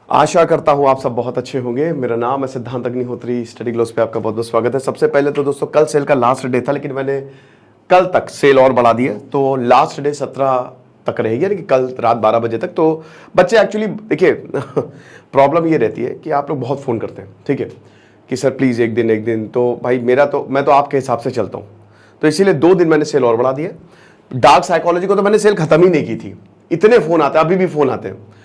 आशा करता हूं आप सब बहुत अच्छे होंगे। मेरा नाम है सिद्धांत अग्निहोत्री। स्टडी ग्लोस पे आपका बहुत बहुत स्वागत है। सबसे पहले तो दोस्तों, कल सेल का लास्ट डे था, लेकिन मैंने कल तक सेल और बढ़ा दिया, तो लास्ट डे 17 तक रहेगी, यानी कि कल रात 12 बजे तक। तो बच्चे एक्चुअली देखिए प्रॉब्लम ये रहती है कि आप लोग बहुत फ़ोन करते हैं, ठीक है, कि सर प्लीज़ एक दिन। तो भाई मैं तो आपके हिसाब से चलता हूँ, तो इसीलिए 2 दिन मैंने सेल और बढ़ा दिया। डार्क साइकोलॉजी को तो मैंने सेल खत्म ही नहीं की थी, इतने फ़ोन आते हैं, अभी भी फ़ोन आते हैं।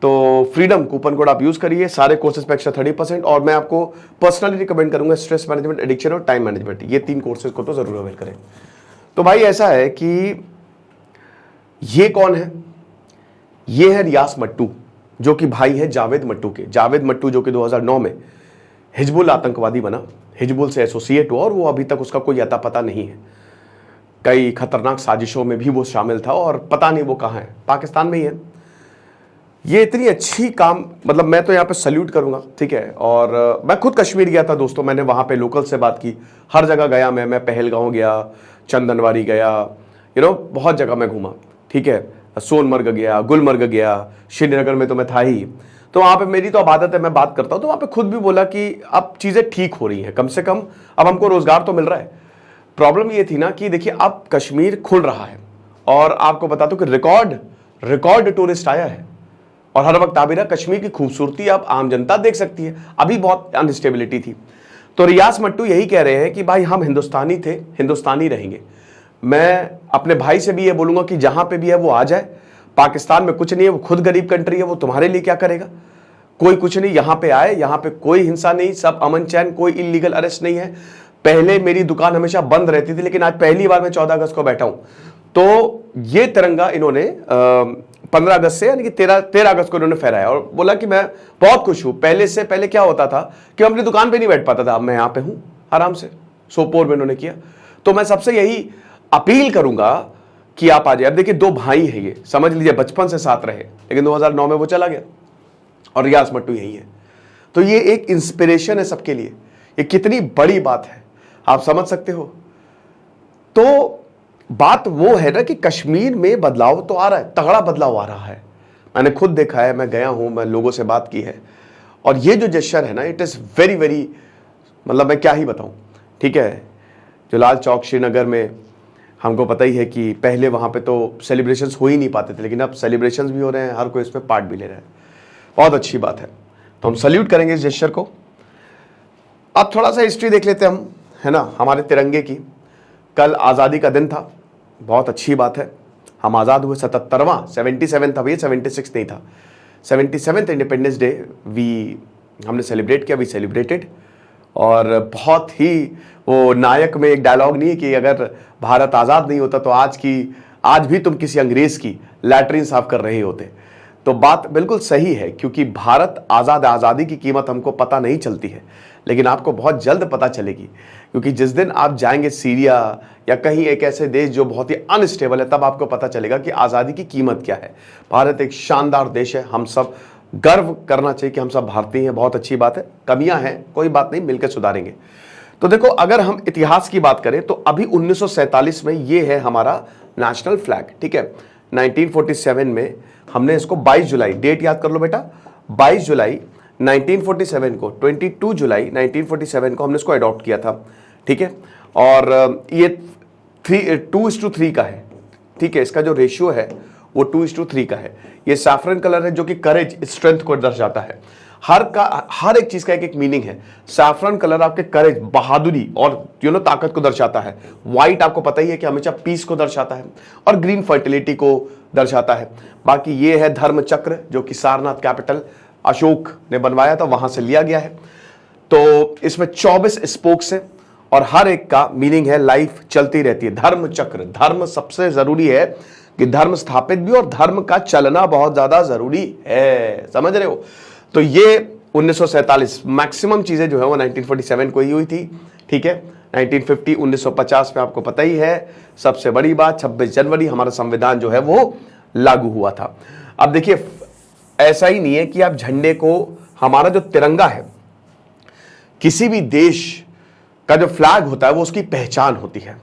तो फ्रीडम कूपन कोड आप यूज करिए, सारे कोर्सेज पे एक्स्ट्रा 30%। और मैं आपको पर्सनली रिकमेंड करूंगा स्ट्रेस मैनेजमेंट, एडिक्शन और टाइम मैनेजमेंट, ये 3 कोर्सेज को तो जरूर अवेल करें। तो भाई ऐसा है कि ये कौन है? ये है रियास मट्टू, जो कि भाई है जावेद मट्टू के। जावेद मट्टू जो कि 2009 में हिजबुल आतंकवादी बना, हिजबुल से एसोसिएट हुआ, और वो अभी तक उसका कोई अता पता नहीं है। कई खतरनाक साजिशों में भी वो शामिल था, और पता नहीं वो कहाँ है, पाकिस्तान में ही है। ये इतनी अच्छी काम, मतलब मैं तो यहाँ पे सल्यूट करूंगा, ठीक है। और मैं खुद कश्मीर गया था दोस्तों, मैंने वहाँ पे लोकल से बात की, हर जगह गया मैं पहलगांव गया, चंदनवारी गया, बहुत जगह मैं घूमा, ठीक है। सोनमर्ग गया, गुलमर्ग गया, श्रीनगर में तो मैं था ही। तो वहाँ पे मेरी तो अब आदत है, मैं बात करता हूँ, तो वहाँ पे खुद भी बोला कि अब चीज़ें ठीक हो रही हैं, कम से कम अब हमको रोजगार तो मिल रहा है। प्रॉब्लम ये थी ना कि देखिए अब कश्मीर खुल रहा है, और आपको बता दूं कि रिकॉर्ड टूरिस्ट आया है, और हर वक्त आ भी रहा। कश्मीर की खूबसूरती अब आम जनता देख सकती है, अभी बहुत अनस्टेबिलिटी थी। तो रियास मट्टू यही कह रहे हैं कि भाई हम हिंदुस्तानी थे, हिंदुस्तानी रहेंगे। मैं अपने भाई से भी ये बोलूंगा कि जहां पे भी है वो आ जाए। पाकिस्तान में कुछ नहीं है, वो खुद गरीब कंट्री है, वो तुम्हारे लिए क्या करेगा? कोई कुछ नहीं, यहां पे आए, यहां पे कोई हिंसा नहीं, सब अमन चैन, कोई इलीगल अरेस्ट नहीं है। पहले मेरी दुकान हमेशा बंद रहती थी, लेकिन आज पहली बार मैं 14 अगस्त को बैठा हूं। तो ये तिरंगा इन्होंने 15 अगस्त से, यानी कि 13 अगस्त को इन्होंने फहराया, और बोला कि मैं बहुत खुश हूं। पहले क्या होता था कि मैं अपनी दुकान पे नहीं बैठ पाता था, अब मैं यहां पे हूं आराम से। सोपोर में इन्होंने किया। तो मैं सबसे यही अपील करूंगा कि आप आ जाए। अब देखिए 2 भाई हैं, ये समझ लीजिए बचपन से साथ रहे, लेकिन 2009 में वो चला गया, और रियास मट्टू यही है। तो ये एक इंस्पिरेशन है सबके लिए। ये कितनी बड़ी बात है, आप समझ सकते हो। तो बात वो है ना कि कश्मीर में बदलाव तो आ रहा है, तगड़ा बदलाव आ रहा है। मैंने खुद देखा है, मैं गया हूं, मैं लोगों से बात की है, और ये जो जेस्चर है ना, इट इज़ वेरी वेरी, मतलब मैं क्या ही बताऊं, ठीक है। जो लाल चौक श्रीनगर में, हमको पता ही है कि पहले वहां पे तो सेलिब्रेशंस हो ही नहीं पाते थे, लेकिन अब सेलिब्रेशंस भी हो रहे हैं, हर कोई इसमें पार्ट भी ले रहा है। बहुत अच्छी बात है, तो हम सल्यूट करेंगे इस जेस्चर को। अब थोड़ा सा हिस्ट्री देख लेते हैं हम, है ना, हमारे तिरंगे की। कल आज़ादी का दिन था, बहुत अच्छी बात है, हम आज़ाद हुए। 77वां 77 था भैया, 76 नहीं था। 77th इंडिपेंडेंस डे हमने सेलिब्रेट किया, वी सेलिब्रेटेड। और बहुत ही, वो नायक में एक डायलॉग नहीं है कि अगर भारत आज़ाद नहीं होता तो आज भी तुम किसी अंग्रेज की लैट्रिन साफ कर रहे होते। तो बात बिल्कुल सही है, क्योंकि भारत आज़ादी की कीमत हमको पता नहीं चलती है, लेकिन आपको बहुत जल्द पता चलेगी। क्योंकि जिस दिन आप जाएंगे सीरिया या कहीं एक ऐसे देश जो बहुत ही अनस्टेबल है, तब आपको पता चलेगा कि आज़ादी की कीमत क्या है। भारत एक शानदार देश है, हम सब गर्व करना चाहिए कि हम सब भारतीय हैं, बहुत अच्छी बात है। कमियां हैं, कोई बात नहीं, मिलकर सुधारेंगे। तो देखो, अगर हम इतिहास की बात करें तो अभी 1947 में ये है हमारा नेशनल फ्लैग, ठीक है। 1947 में हमने इसको 22 जुलाई, डेट याद कर लो बेटा, 22 जुलाई 1947 को, 22 जुलाई 1947 को हमने इसको अडॉप्ट किया था, ठीक है। और ये 2:3 का है, ठीक है। इसका जो रेशियो है वो 2:3 का है। ये सैफरन कलर है, जो कि करेज, स्ट्रेंथ को दर्शाता है। हर एक चीज का एक एक मीनिंग है। सैफरन कलर आपके करेज, बहादुरी और ताकत को दर्शाता है। व्हाइट आपको पता ही है कि हमेशा पीस को दर्शाता है, और ग्रीन फर्टिलिटी को दर्शाता है। बाकी ये है धर्म चक्र, जो कि सारनाथ कैपिटल अशोक ने बनवाया था, वहां से लिया गया है। तो इसमें 24 स्पोक्स है, और हर एक का मीनिंग है लाइफ चलती रहती है। धर्म चक्र, धर्म सबसे जरूरी है कि धर्म स्थापित भी, और धर्म का चलना बहुत ज्यादा जरूरी है, समझ रहे हो। तो ये 1947, मैक्सिमम चीजें जो है वो 1947 को ही हुई थी, ठीक है। 1950 1950 में आपको पता ही है, सबसे बड़ी बात 26 जनवरी हमारा संविधान जो है वो लागू हुआ था। अब देखिए, ऐसा ही नहीं है कि आप झंडे को, हमारा जो तिरंगा है, किसी भी देश का जो फ्लैग होता है वो उसकी पहचान होती है।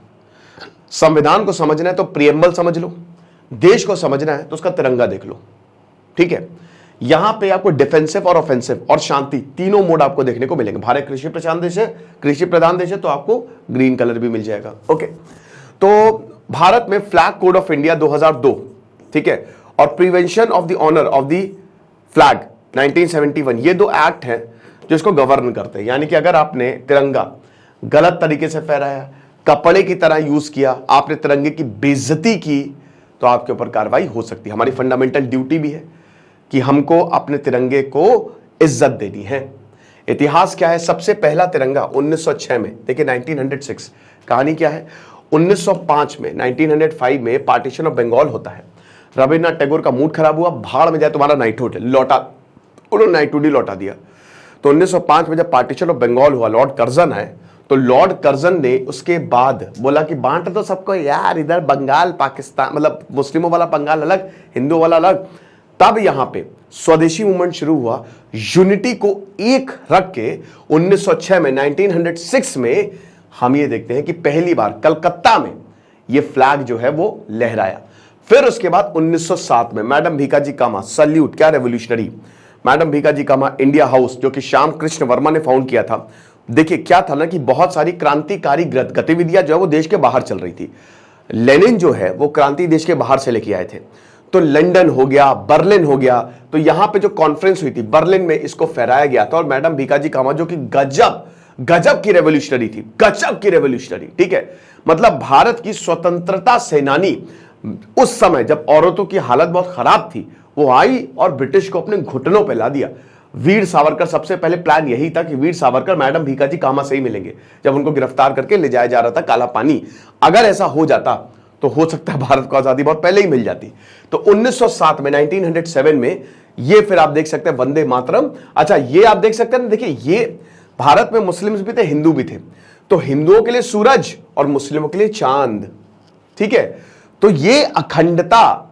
संविधान को समझना है तो प्रियम्बल समझ लो, देश को समझना है तो उसका तिरंगा देख लो, ठीक है। यहां पे आपको डिफेंसिव और ऑफेंसिव और शांति तीनों मोड आपको देखने को मिलेंगे। भारत कृषि प्रधान देश है तो आपको ग्रीन कलर भी मिल जाएगा। ओके, तो भारत में फ्लैग कोड ऑफ इंडिया 2002, ठीक है, और prevention of the honour of the flag 1971, ये दो एक्ट हैं जो इसको गवर्न करते हैं। यानी कि अगर आपने तिरंगा गलत तरीके से फहराया, कपड़े की तरह यूज किया, आपने तिरंगे की बेइज्जती की, तो आपके ऊपर कार्रवाई हो सकती है। हमारी फंडामेंटल ड्यूटी भी है कि हमको अपने तिरंगे को इज्जत देनी है। इतिहास क्या है? सबसे पहला तिरंगा 1906 में, देखिए 1906, कहानी क्या है? 1905 में 1905 में पार्टीशन ऑफ बंगाल होता है। रविन्द्रनाथ टैगोर का मूड खराब हुआ, भाड़ में जाए तुम्हारा नाइटहुड, लौटा, उन्होंने नाइटहुड ही लौटा दिया। तो 1905 में जब पार्टीशन ऑफ बंगाल हुआ, लॉर्ड कर्जन आए, तो लॉर्ड कर्जन ने उसके बाद बोला कि बांट दो सबको यार, इधर बंगाल पाकिस्तान, मतलब मुस्लिमों वाला बंगाल अलग, हिंदू वाला अलग। तब यहां पे स्वदेशी मूवमेंट शुरू हुआ, यूनिटी को एक रख के 1906 में 1906 में हम ये देखते हैं कि पहली बार कलकत्ता में ये फ्लैग जो है वो लहराया। फिर उसके बाद 1907 में मैडम भीकाजी कामा, सल्यूट, क्या रेवोल्यूशनरी, मैडम भीकाजी कामा इंडिया हाउस जो कि श्याम कृष्ण वर्मा ने फाउंड किया था। देखिए क्या था ना कि बहुत सारी क्रांतिकारी गतिविधियां जो है वो देश के बाहर चल रही थी। लेनिन जो है वो क्रांति देश के बाहर से लेके आए थे, तो लंदन हो गया, बर्लिन हो गया, तो यहां पे जो कॉन्फ्रेंस हुई थी बर्लिन में, इसको फहराया गया था। और मैडम भीकाजी कामा जो कि गजब की रेवोल्यूशनरी थी, गजब की रेवोल्यूशनरी, ठीक है, मतलब भारत की स्वतंत्रता सेनानी। उस समय जब औरतों की हालत बहुत खराब थी, वो आई और ब्रिटिश को अपने घुटनों पे ला दिया। वीर सावरकर, सबसे पहले प्लान यही था कि वीर सावरकर मैडम भीकाजी कामा से ही मिलेंगे, जब उनको गिरफ्तार करके ले जाया जा रहा था काला पानी। अगर ऐसा हो जाता तो हो सकता है भारत को आजादी बहुत पहले ही मिल जाती। तो 1907 में 1907 में ये फिर आप देख सकते हैं वंदे मातरम। अच्छा, ये आप देख सकते हैं, देखिए ये भारत में मुस्लिम्स भी थे, हिंदू भी थे, तो हिंदुओं के लिए सूरज और मुस्लिमों के लिए चांद, ठीक है। तो ये अखंडता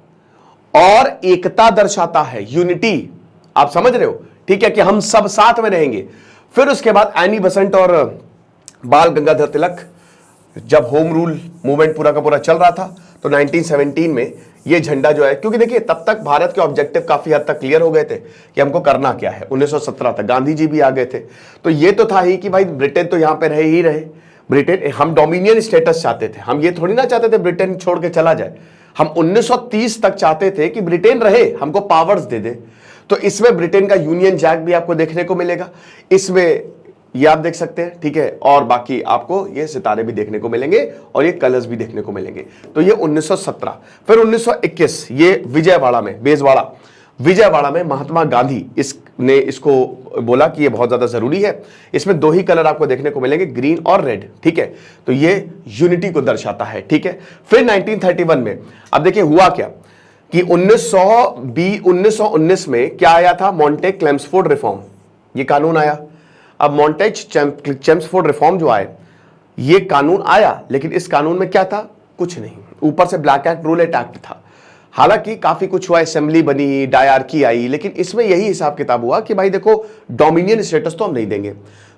और एकता दर्शाता है, यूनिटी, आप समझ रहे हो, ठीक है, कि हम सब साथ में रहेंगे। फिर उसके बाद एनी बसंत और बाल गंगाधर तिलक, जब होम रूल मूवमेंट पूरा का पूरा चल रहा था, तो 1917 में ये झंडा जो है, क्योंकि देखिए तब तक भारत के ऑब्जेक्टिव काफी हद तक क्लियर हो गए थे कि हमको करना क्या है। 1917 तक गांधी जी भी आ गए थे, तो ये तो था ही कि भाई ब्रिटेन तो यहां पे रहे ही रहे, ब्रिटेन, हम डोमिनियन स्टेटस चाहते थे, हम ये थोड़ी ना चाहते थे ब्रिटेन छोड़ के चला जाए। हम 1930 तक चाहते थे कि ब्रिटेन रहे, हमको पावर्स दे दे। तो इसमें ब्रिटेन का यूनियन जैक भी आपको देखने को मिलेगा, इसमें ये आप देख सकते हैं, ठीक है, और बाकी आपको ये सितारे भी देखने को मिलेंगे और ये कलर्स भी देखने को मिलेंगे। तो ये 1917। फिर 1921 ये विजयवाड़ा में, बेजवाड़ा, विजयवाड़ा में महात्मा गांधी ने इसको बोला कि ये बहुत ज्यादा जरूरी है। इसमें दो ही कलर आपको देखने को मिलेंगे, ग्रीन और रेड, ठीक है, तो ये यूनिटी को दर्शाता है, ठीक है। फिर 1931 में अब देखिए हुआ क्या कि 1919 में क्या आया था, मॉन्टेग क्लेम्सफोर्ड रिफॉर्म, ये कानून आया। अब मॉन्टेग चेम्सफोर्ड रिफॉर्म जो आए, ये कानून आया, लेकिन इस कानून में क्या था, कुछ नहीं, ऊपर से ब्लैक एक्ट रूलेट एक्ट था। हालांकि काफी कुछ हुआ, असेंबली बनी, डायरकी आई, लेकिन इसमें यही हिसाब किताब हुआ कि भाई देखो डोमिनियन स्टेटस तो हम नहीं देंगे।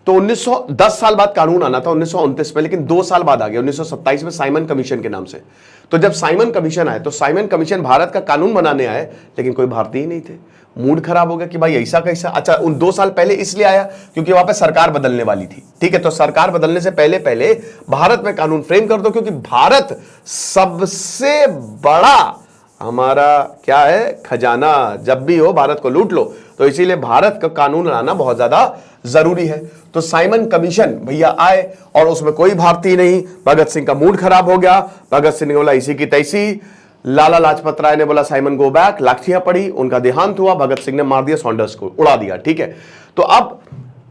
तो 1910 साल बाद कानून आना था 1929 में, लेकिन 2 साल बाद आ गया 1927 में साइमन कमीशन के नाम से। तो जब साइमन कमीशन आए, तो साइमन कमीशन भारत का कानून बनाने आए, लेकिन कोई भारतीय ही नहीं थे। मूड खराब हो गया कि भाई ऐसा कैसा। अच्छा, उन 2 साल पहले इसलिए आया क्योंकि वहां पे सरकार बदलने वाली थी, ठीक है, तो सरकार बदलने से पहले पहले भारत में कानून फ्रेम कर दो, क्योंकि भारत सबसे बड़ा हमारा क्या है, खजाना, जब भी हो भारत को लूट लो, तो इसीलिए भारत का कानून लाना बहुत ज्यादा जरूरी है। तो साइमन कमीशन भैया आए और उसमें कोई भारतीय नहीं। भगत सिंह का मूड खराब हो गया, भगत सिंह ने बोला इसी की तैसी, लाला लाजपत राय ने बोला साइमन गो बैक, लाठियां पड़ी, उनका देहांत हुआ, भगत सिंह ने मार दिया सॉन्डर्स को, उड़ा दिया, ठीक है। तो अब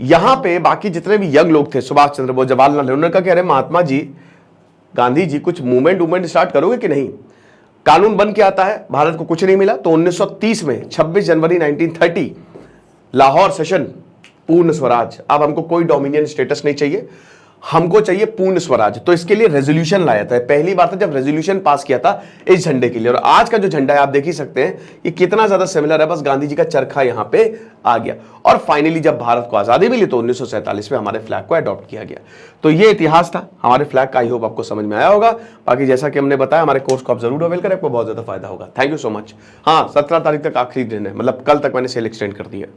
यहां पे बाकी जितने भी यंग लोग थे, सुभाष चंद्र बोस, जवाहरलाल नेहरू, उन्होंने कहा कि अरे महात्मा जी, गांधी जी, कुछ मूवमेंट स्टार्ट करोगे कि नहीं। कानून बन के आता है, भारत को कुछ नहीं मिला। तो 1930 में 26 जनवरी 1930 लाहौर सेशन, पूर्ण स्वराज, अब हमको कोई डोमिनियन स्टेटस नहीं चाहिए, हमको चाहिए पूर्ण स्वराज। तो इसके लिए रेजोल्यूशन लाया था, पहली बार था जब रेजोल्यूशन पास किया था इस झंडे के लिए। और आज का जो झंडा है आप देख ही सकते हैं ये कितना ज्यादा सिमिलर है, बस गांधी जी का चरखा यहां पे आ गया। और फाइनली जब भारत को आजादी मिली तो 1947 में हमारे फ्लैग को अडॉप्ट किया गया। तो ये इतिहास था हमारे फ्लैग का। आई होप आपको समझ में आया होगा। बाकी जैसा कि हमने बताया हमारे कोर्स को आप जरूर अवेल करें, आपको बहुत ज्यादा फायदा होगा। Thank you so much. हाँ, 17 तारीख तक आखिरी दिन है, मतलब कल तक मैंने सेल एक्सटेंड कर दिया।